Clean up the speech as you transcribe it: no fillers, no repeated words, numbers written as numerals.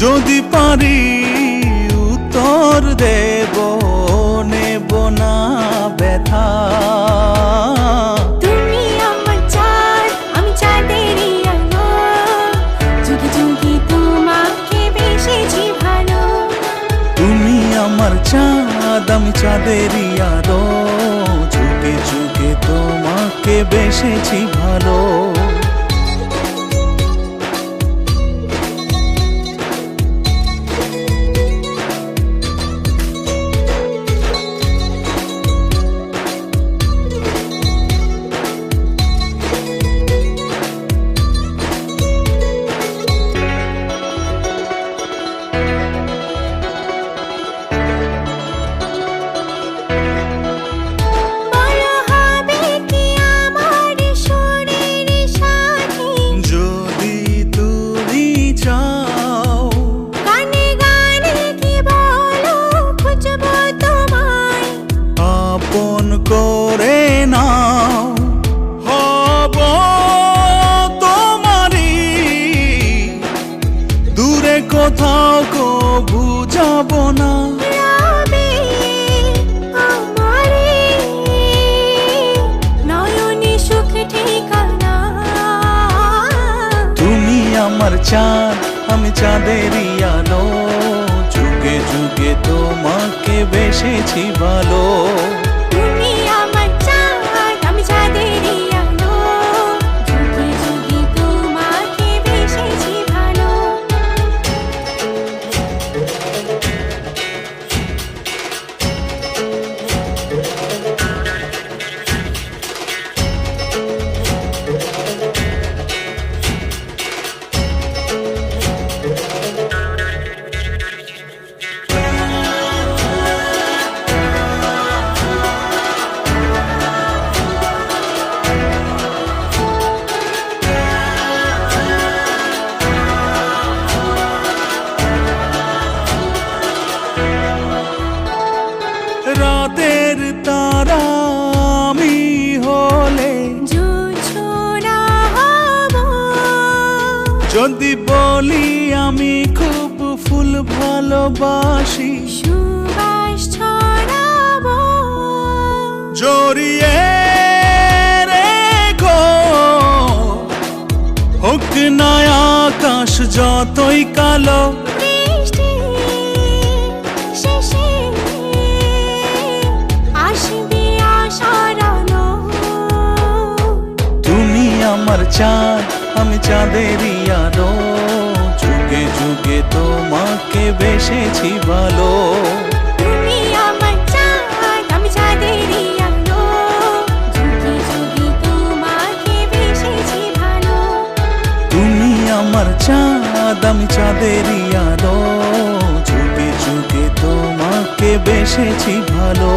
যদি পারি উত্তর দেব, নেব না ব্যথা। তুমি আমার চাঁদ, আমি চাঁদেরই আলো, যুগে যুগে তোমাকে বেসেছি ভালো। তুমি আমার চাঁদ, আমি চাঁদেরই আলো, যুগে যুগে তোমাকে বেসেছি ভালো। করে নাও, হব তোমারি, দূরে কোথাও কবু যাব না। তুমি আমার চাঁদ, আমি চাঁদেরই আলো, যুগে যুগে তোমাকে বেসেছি ভালো। রাতের তারা আমি হলে জোছনা হব, যদি বলি আমি খুব ফুল ভালোবাসি, সুবাস ছড়াবো, জড়িয়ে রেখো, হোক না আকাশ যতই কালো। আমার চাঁদ, আমি চাঁদেরই আলো, যুগে যুগে তোমাকে বেসেছি ভালো। তুমি আমার চাঁদ, আমি চাঁদেরই আলো, যুগে যুগে তোমাকে বেসেছি ভালো। তুমি আমার চাঁদ, আমি চাঁদেরই আলো, যুগে যুগে তোমাকে বেসেছি ভালো।